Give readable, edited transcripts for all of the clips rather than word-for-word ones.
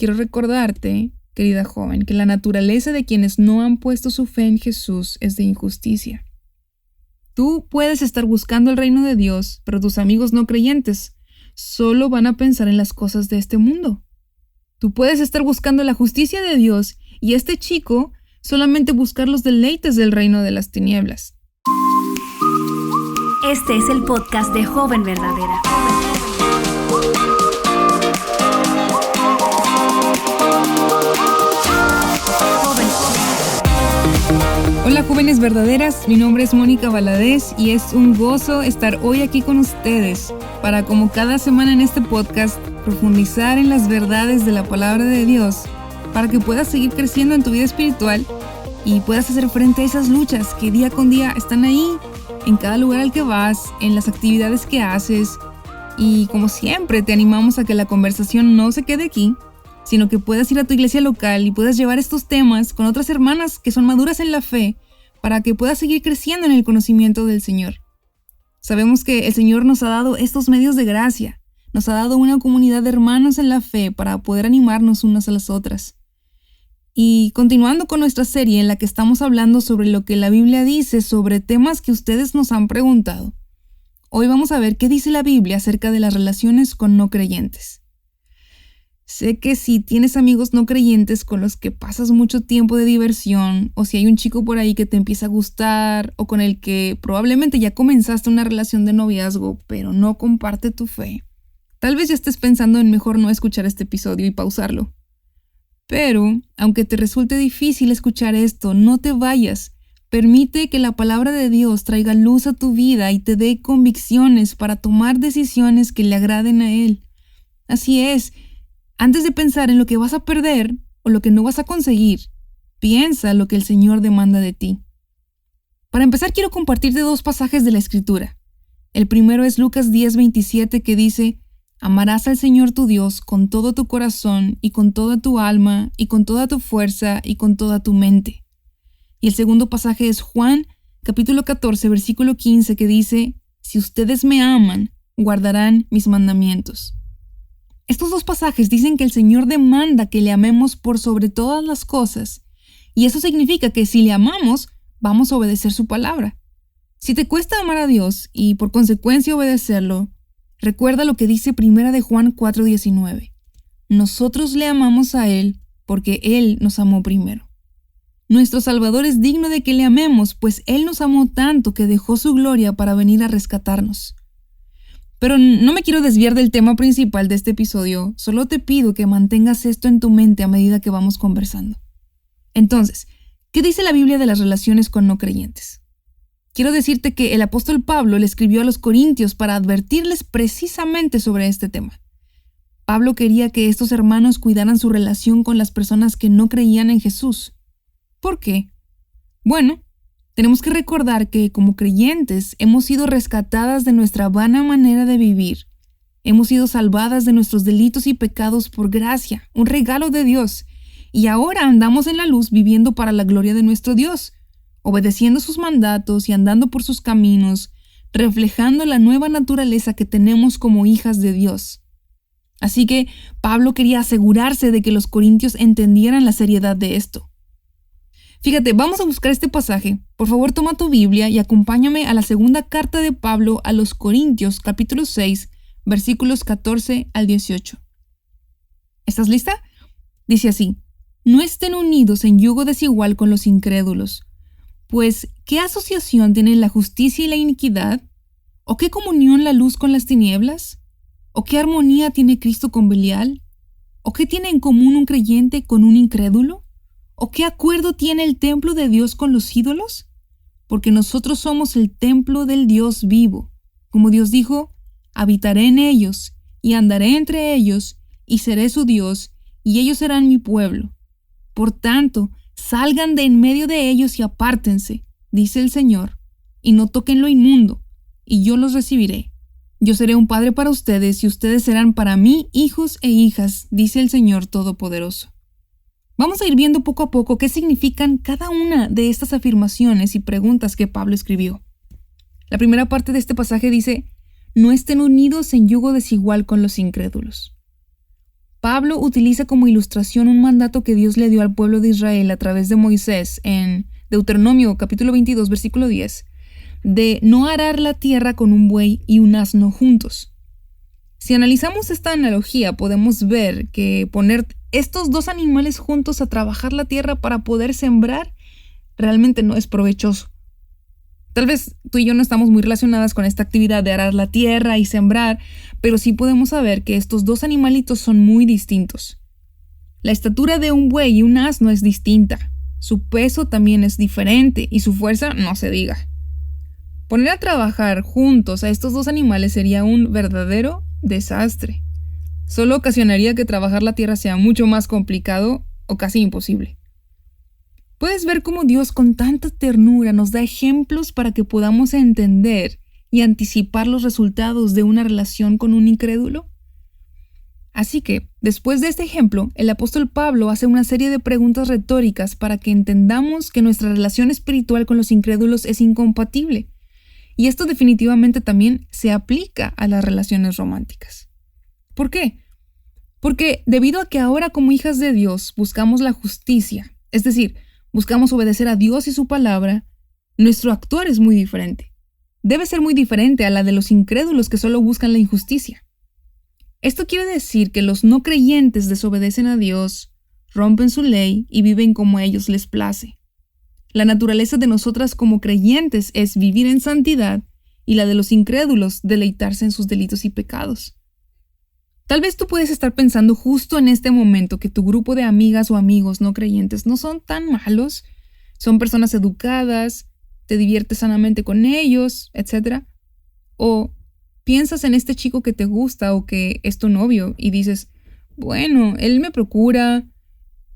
quiero recordarte, querida joven, que la naturaleza de quienes no han puesto su fe en Jesús es de injusticia. Tú puedes estar buscando el reino de Dios, pero tus amigos no creyentes solo van a pensar en las cosas de este mundo. Tú puedes estar buscando la justicia de Dios y este chico solamente buscar los deleites del reino de las tinieblas. Este es el podcast de Joven Verdadera. Hola jóvenes verdaderas, mi nombre es Mónica Valadez y es un gozo estar hoy aquí con ustedes para, como cada semana en este podcast, profundizar en las verdades de la palabra de Dios para que puedas seguir creciendo en tu vida espiritual y puedas hacer frente a esas luchas que día con día están ahí, en cada lugar al que vas, en las actividades que haces. Y como siempre te animamos a que la conversación no se quede aquí, sino que puedas ir a tu iglesia local y puedas llevar estos temas con otras hermanas que son maduras en la fe para que puedas seguir creciendo en el conocimiento del Señor. Sabemos que el Señor nos ha dado estos medios de gracia, nos ha dado una comunidad de hermanos en la fe para poder animarnos unas a las otras. Y continuando con nuestra serie en la que estamos hablando sobre lo que la Biblia dice sobre temas que ustedes nos han preguntado, hoy vamos a ver qué dice la Biblia acerca de las relaciones con no creyentes. Sé que si tienes amigos no creyentes con los que pasas mucho tiempo de diversión, o si hay un chico por ahí que te empieza a gustar, o con el que probablemente ya comenzaste una relación de noviazgo, pero no comparte tu fe, tal vez ya estés pensando en mejor no escuchar este episodio y pausarlo. Pero, aunque te resulte difícil escuchar esto, no te vayas. Permite que la palabra de Dios traiga luz a tu vida y te dé convicciones para tomar decisiones que le agraden a Él. Así es. Antes de pensar en lo que vas a perder o lo que no vas a conseguir, piensa lo que el Señor demanda de ti. Para empezar, quiero compartirte dos pasajes de la Escritura. El primero es Lucas 10:27, que dice: amarás al Señor tu Dios con todo tu corazón y con toda tu alma y con toda tu fuerza y con toda tu mente. Y el segundo pasaje es Juan capítulo 14, versículo 15, que dice: si ustedes me aman, guardarán mis mandamientos. Estos dos pasajes dicen que el Señor demanda que le amemos por sobre todas las cosas, y eso significa que si le amamos, vamos a obedecer su palabra. Si te cuesta amar a Dios y por consecuencia obedecerlo, recuerda lo que dice Primera de Juan 4:19. Nosotros le amamos a Él porque Él nos amó primero. Nuestro Salvador es digno de que le amemos, pues Él nos amó tanto que dejó su gloria para venir a rescatarnos. Pero no me quiero desviar del tema principal de este episodio, solo te pido que mantengas esto en tu mente a medida que vamos conversando. Entonces, ¿qué dice la Biblia de las relaciones con no creyentes? Quiero decirte que el apóstol Pablo le escribió a los Corintios para advertirles precisamente sobre este tema. Pablo quería que estos hermanos cuidaran su relación con las personas que no creían en Jesús. ¿Por qué? Bueno, tenemos que recordar que como creyentes hemos sido rescatadas de nuestra vana manera de vivir. Hemos sido salvadas de nuestros delitos y pecados por gracia, un regalo de Dios, y ahora andamos en la luz viviendo para la gloria de nuestro Dios, obedeciendo sus mandatos y andando por sus caminos, reflejando la nueva naturaleza que tenemos como hijas de Dios. Así que Pablo quería asegurarse de que los corintios entendieran la seriedad de esto. Fíjate, vamos a buscar este pasaje. Por favor, toma tu Biblia y acompáñame a la segunda carta de Pablo a los Corintios, capítulo 6, versículos 14 al 18. ¿Estás lista? Dice así: no estén unidos en yugo desigual con los incrédulos. Pues, ¿qué asociación tienen la justicia y la iniquidad? ¿O qué comunión la luz con las tinieblas? ¿O qué armonía tiene Cristo con Belial? ¿O qué tiene en común un creyente con un incrédulo? ¿O qué acuerdo tiene el templo de Dios con los ídolos? Porque nosotros somos el templo del Dios vivo. Como Dios dijo: habitaré en ellos, y andaré entre ellos, y seré su Dios, y ellos serán mi pueblo. Por tanto, salgan de en medio de ellos y apártense, dice el Señor, y no toquen lo inmundo, y yo los recibiré. Yo seré un padre para ustedes, y ustedes serán para mí hijos e hijas, dice el Señor Todopoderoso. Vamos a ir viendo poco a poco qué significan cada una de estas afirmaciones y preguntas que Pablo escribió. La primera parte de este pasaje dice: no estén unidos en yugo desigual con los incrédulos. Pablo utiliza como ilustración un mandato que Dios le dio al pueblo de Israel a través de Moisés en Deuteronomio capítulo 22, versículo 10, de no arar la tierra con un buey y un asno juntos. Si analizamos esta analogía, podemos ver que poner estos dos animales juntos a trabajar la tierra para poder sembrar realmente no es provechoso. Tal vez tú y yo no estamos muy relacionadas con esta actividad de arar la tierra y sembrar, pero sí podemos saber que estos dos animalitos son muy distintos. La estatura de un buey y un asno es distinta, su peso también es diferente y su fuerza no se diga. Poner a trabajar juntos a estos dos animales sería un verdadero desastre. Solo ocasionaría que trabajar la tierra sea mucho más complicado o casi imposible. ¿Puedes ver cómo Dios con tanta ternura nos da ejemplos para que podamos entender y anticipar los resultados de una relación con un incrédulo? Así que, después de este ejemplo, el apóstol Pablo hace una serie de preguntas retóricas para que entendamos que nuestra relación espiritual con los incrédulos es incompatible. Y esto definitivamente también se aplica a las relaciones románticas. ¿Por qué? Porque debido a que ahora como hijas de Dios buscamos la justicia, es decir, buscamos obedecer a Dios y su palabra, nuestro actuar es muy diferente. Debe ser muy diferente a la de los incrédulos que solo buscan la injusticia. Esto quiere decir que los no creyentes desobedecen a Dios, rompen su ley y viven como a ellos les place. La naturaleza de nosotras como creyentes es vivir en santidad y la de los incrédulos deleitarse en sus delitos y pecados. Tal vez tú puedes estar pensando justo en este momento que tu grupo de amigas o amigos no creyentes no son tan malos, son personas educadas, te diviertes sanamente con ellos, etc. O piensas en este chico que te gusta o que es tu novio y dices, bueno, él me procura,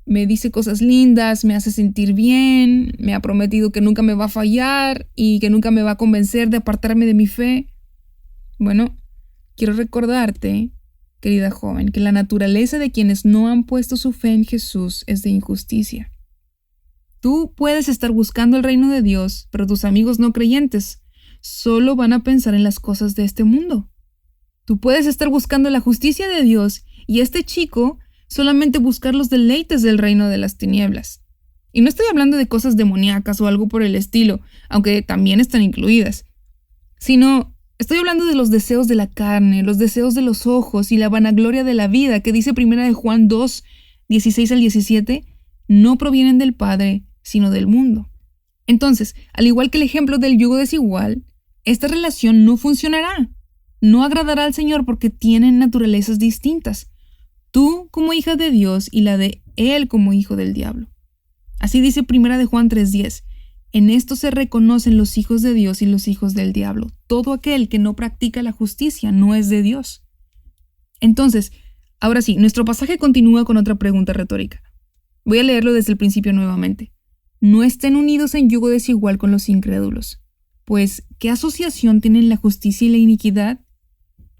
me dice cosas lindas, me hace sentir bien, me ha prometido que nunca me va a fallar y que nunca me va a convencer de apartarme de mi fe. Bueno, quiero recordarte, querida joven, que la naturaleza de quienes no han puesto su fe en Jesús es de injusticia. Tú puedes estar buscando el reino de Dios, pero tus amigos no creyentes solo van a pensar en las cosas de este mundo. Tú puedes estar buscando la justicia de Dios y este chico solamente buscar los deleites del reino de las tinieblas. Y no estoy hablando de cosas demoníacas o algo por el estilo, aunque también están incluidas, sino estoy hablando de los deseos de la carne, los deseos de los ojos y la vanagloria de la vida, que dice 1 Juan 2, 16 al 17, no provienen del Padre, sino del mundo. Entonces, al igual que el ejemplo del yugo desigual, esta relación no funcionará. No agradará al Señor porque tienen naturalezas distintas. Tú como hija de Dios y la de Él como hijo del diablo. Así dice 1 Juan 3:10. En esto se reconocen los hijos de Dios y los hijos del diablo. Todo aquel que no practica la justicia no es de Dios. Entonces, ahora sí, nuestro pasaje continúa con otra pregunta retórica. Voy a leerlo desde el principio nuevamente. No estén unidos en yugo desigual con los incrédulos. Pues, ¿qué asociación tienen la justicia y la iniquidad?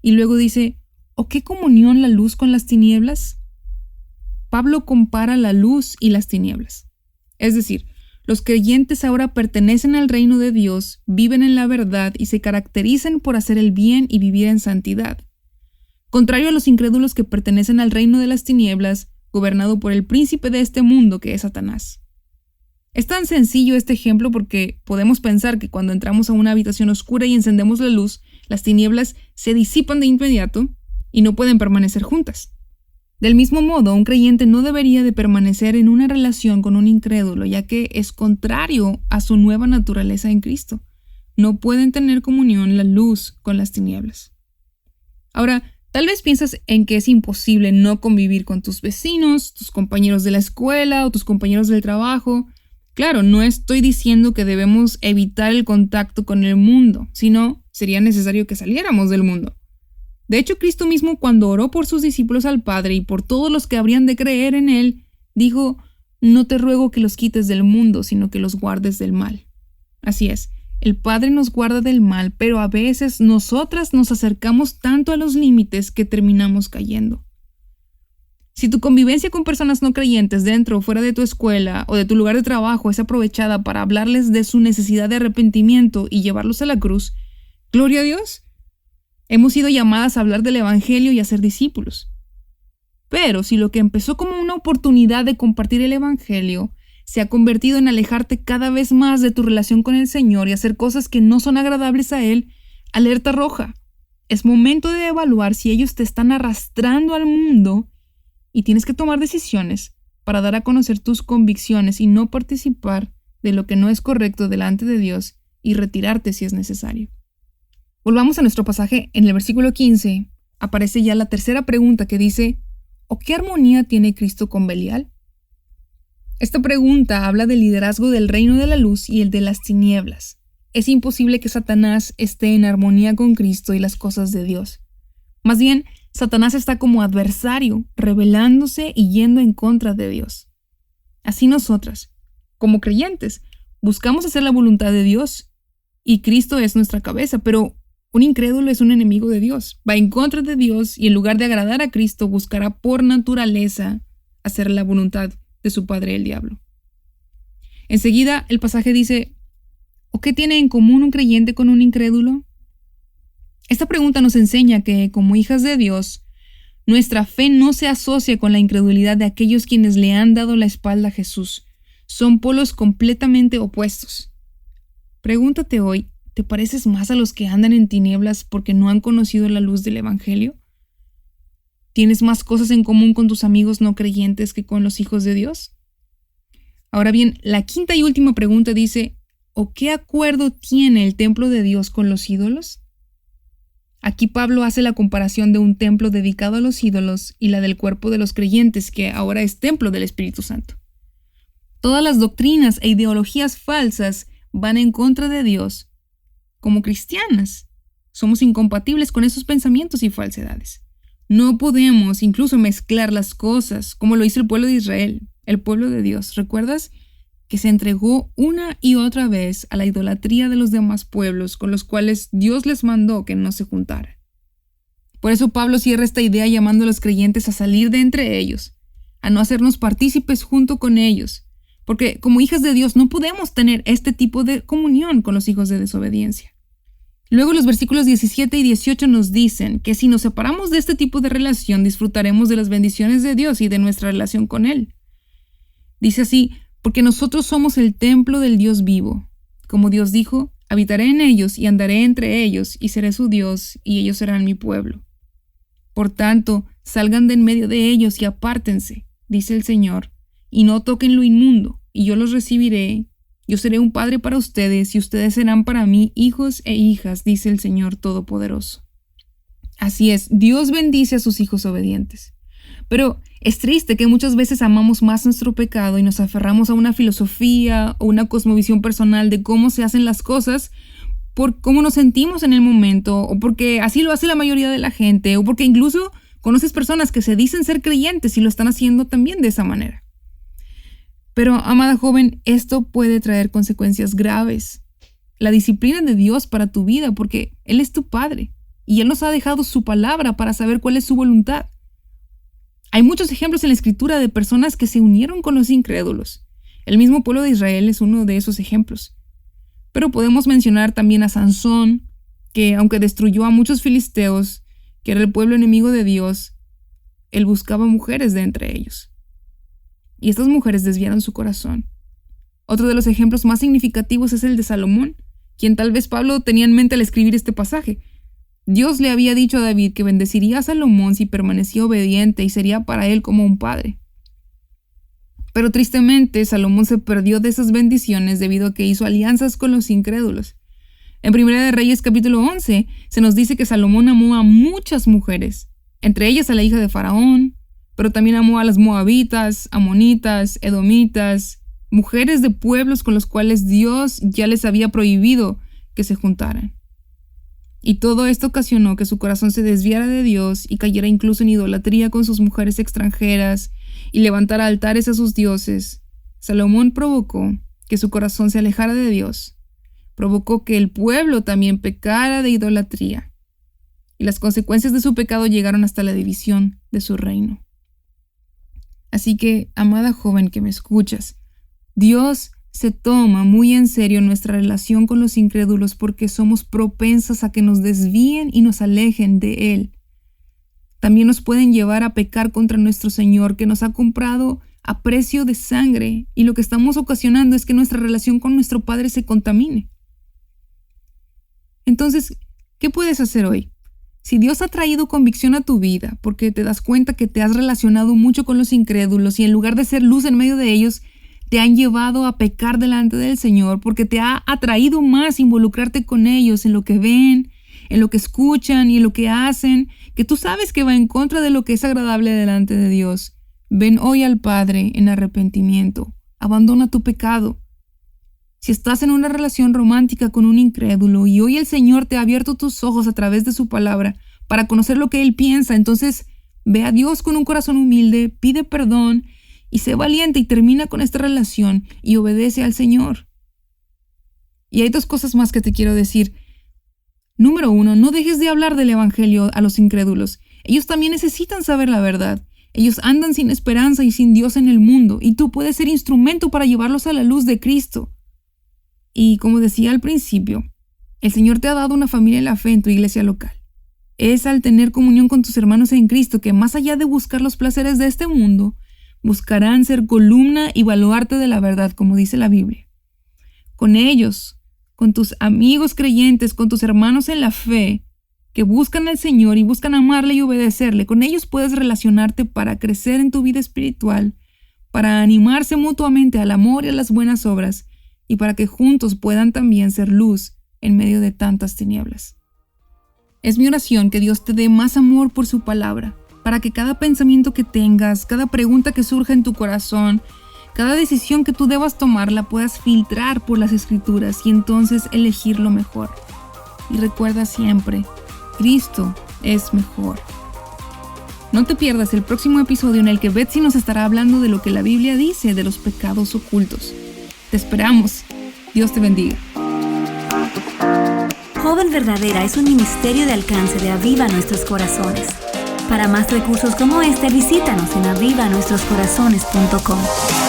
Y luego dice, ¿o qué comunión la luz con las tinieblas? Pablo compara la luz y las tinieblas. Es decir, los creyentes ahora pertenecen al reino de Dios, viven en la verdad y se caracterizan por hacer el bien y vivir en santidad. Contrario a los incrédulos que pertenecen al reino de las tinieblas, gobernado por el príncipe de este mundo que es Satanás. Es tan sencillo este ejemplo porque podemos pensar que cuando entramos a una habitación oscura y encendemos la luz, las tinieblas se disipan de inmediato y no pueden permanecer juntas. Del mismo modo, un creyente no debería de permanecer en una relación con un incrédulo, ya que es contrario a su nueva naturaleza en Cristo. No pueden tener comunión la luz con las tinieblas. Ahora, tal vez piensas en que es imposible no convivir con tus vecinos, tus compañeros de la escuela o tus compañeros del trabajo. Claro, no estoy diciendo que debemos evitar el contacto con el mundo, sino sería necesario que saliéramos del mundo. De hecho, Cristo mismo, cuando oró por sus discípulos al Padre y por todos los que habrían de creer en Él, dijo, no te ruego que los quites del mundo, sino que los guardes del mal. Así es, el Padre nos guarda del mal, pero a veces nosotras nos acercamos tanto a los límites que terminamos cayendo. Si tu convivencia con personas no creyentes dentro o fuera de tu escuela o de tu lugar de trabajo es aprovechada para hablarles de su necesidad de arrepentimiento y llevarlos a la cruz, ¡gloria a Dios! Hemos sido llamadas a hablar del Evangelio y a ser discípulos. Pero si lo que empezó como una oportunidad de compartir el evangelio se ha convertido en alejarte cada vez más de tu relación con el Señor y hacer cosas que no son agradables a Él, alerta roja. Es momento de evaluar si ellos te están arrastrando al mundo y tienes que tomar decisiones para dar a conocer tus convicciones y no participar de lo que no es correcto delante de Dios y retirarte si es necesario. Volvamos a nuestro pasaje. En el versículo 15 aparece ya la tercera pregunta que dice: ¿o qué armonía tiene Cristo con Belial? Esta pregunta habla del liderazgo del reino de la luz y el de las tinieblas. Es imposible que Satanás esté en armonía con Cristo y las cosas de Dios. Más bien, Satanás está como adversario, rebelándose y yendo en contra de Dios. Así nosotras, como creyentes, buscamos hacer la voluntad de Dios y Cristo es nuestra cabeza, pero un incrédulo es un enemigo de Dios. Va en contra de Dios y en lugar de agradar a Cristo, buscará por naturaleza hacer la voluntad de su padre el diablo. Enseguida el pasaje dice: ¿o qué tiene en común un creyente con un incrédulo? Esta pregunta nos enseña que, como hijas de Dios, nuestra fe no se asocia con la incredulidad de aquellos quienes le han dado la espalda a Jesús. Son polos completamente opuestos. Pregúntate hoy: ¿te pareces más a los que andan en tinieblas porque no han conocido la luz del Evangelio? ¿Tienes más cosas en común con tus amigos no creyentes que con los hijos de Dios? Ahora bien, la quinta y última pregunta dice: ¿o qué acuerdo tiene el templo de Dios con los ídolos? Aquí Pablo hace la comparación de un templo dedicado a los ídolos y la del cuerpo de los creyentes, que ahora es templo del Espíritu Santo. Todas las doctrinas e ideologías falsas van en contra de Dios. Como cristianas, somos incompatibles con esos pensamientos y falsedades. No podemos incluso mezclar las cosas como lo hizo el pueblo de Israel, el pueblo de Dios. ¿Recuerdas? Que se entregó una y otra vez a la idolatría de los demás pueblos con los cuales Dios les mandó que no se juntaran. Por eso Pablo cierra esta idea llamando a los creyentes a salir de entre ellos, a no hacernos partícipes junto con ellos, porque como hijas de Dios no podemos tener este tipo de comunión con los hijos de desobediencia. Luego los versículos 17 y 18 nos dicen que si nos separamos de este tipo de relación disfrutaremos de las bendiciones de Dios y de nuestra relación con Él. Dice así: porque nosotros somos el templo del Dios vivo. Como Dios dijo: habitaré en ellos y andaré entre ellos y seré su Dios y ellos serán mi pueblo. Por tanto, salgan de en medio de ellos y apártense, dice el Señor, y no toquen lo inmundo, y yo los recibiré. Yo seré un padre para ustedes y ustedes serán para mí hijos e hijas, dice el Señor Todopoderoso. Así es, Dios bendice a sus hijos obedientes. Pero es triste que muchas veces amamos más nuestro pecado y nos aferramos a una filosofía o una cosmovisión personal de cómo se hacen las cosas por cómo nos sentimos en el momento, o porque así lo hace la mayoría de la gente, o porque incluso conoces personas que se dicen ser creyentes y lo están haciendo también de esa manera. Pero, amada joven, esto puede traer consecuencias graves. La disciplina de Dios para tu vida, porque Él es tu Padre y Él nos ha dejado su palabra para saber cuál es su voluntad. Hay muchos ejemplos en la Escritura de personas que se unieron con los incrédulos. El mismo pueblo de Israel es uno de esos ejemplos. Pero podemos mencionar también a Sansón, que aunque destruyó a muchos filisteos, que era el pueblo enemigo de Dios, él buscaba mujeres de entre ellos. Y estas mujeres desviaron su corazón. Otro de los ejemplos más significativos es el de Salomón, quien tal vez Pablo tenía en mente al escribir este pasaje. Dios le había dicho a David que bendeciría a Salomón si permanecía obediente y sería para él como un padre. Pero tristemente, Salomón se perdió de esas bendiciones debido a que hizo alianzas con los incrédulos. En Primera de Reyes capítulo 11 se nos dice que Salomón amó a muchas mujeres, entre ellas a la hija de Faraón, pero también amó a las moabitas, amonitas, edomitas, mujeres de pueblos con los cuales Dios ya les había prohibido que se juntaran. Y todo esto ocasionó que su corazón se desviara de Dios y cayera incluso en idolatría con sus mujeres extranjeras y levantara altares a sus dioses. Salomón provocó que su corazón se alejara de Dios. Provocó que el pueblo también pecara de idolatría. Y las consecuencias de su pecado llegaron hasta la división de su reino. Así que, amada joven que me escuchas, Dios se toma muy en serio nuestra relación con los incrédulos porque somos propensas a que nos desvíen y nos alejen de Él. también nos pueden llevar a pecar contra nuestro Señor, que nos ha comprado a precio de sangre, y lo que estamos ocasionando es que nuestra relación con nuestro Padre se contamine. Entonces, ¿qué puedes hacer hoy? Si Dios ha traído convicción a tu vida, porque te das cuenta que te has relacionado mucho con los incrédulos y en lugar de ser luz en medio de ellos, te han llevado a pecar delante del Señor, porque te ha atraído más involucrarte con ellos en lo que ven, en lo que escuchan y en lo que hacen, que tú sabes que va en contra de lo que es agradable delante de Dios. Ven hoy al Padre en arrepentimiento. Abandona tu pecado. Si estás en una relación romántica con un incrédulo y hoy el Señor te ha abierto tus ojos a través de su palabra para conocer lo que Él piensa, entonces ve a Dios con un corazón humilde, pide perdón y sé valiente y termina con esta relación y obedece al Señor. Y hay 2 cosas más que te quiero decir. Número 1, no dejes de hablar del Evangelio a los incrédulos. Ellos también necesitan saber la verdad. Ellos andan sin esperanza y sin Dios en el mundo, y tú puedes ser instrumento para llevarlos a la luz de Cristo. Y como decía al principio, el Señor te ha dado una familia en la fe en tu iglesia local. Es al tener comunión con tus hermanos en Cristo que, más allá de buscar los placeres de este mundo, buscarán ser columna y baluarte de la verdad, como dice la Biblia. Con ellos, con tus amigos creyentes, con tus hermanos en la fe, que buscan al Señor y buscan amarle y obedecerle, con ellos puedes relacionarte para crecer en tu vida espiritual, para animarse mutuamente al amor y a las buenas obras, y para que juntos puedan también ser luz en medio de tantas tinieblas. Es mi oración que Dios te dé más amor por su palabra, para que cada pensamiento que tengas, cada pregunta que surja en tu corazón, cada decisión que tú debas tomar la puedas filtrar por las Escrituras y entonces elegir lo mejor. Y recuerda siempre, Cristo es mejor. No te pierdas el próximo episodio en el que Betsy nos estará hablando de lo que la Biblia dice de los pecados ocultos. Te esperamos. Dios te bendiga. Joven Verdadera es un ministerio de alcance de Aviva Nuestros Corazones. Para más recursos como este, visítanos en avivanuestroscorazones.com.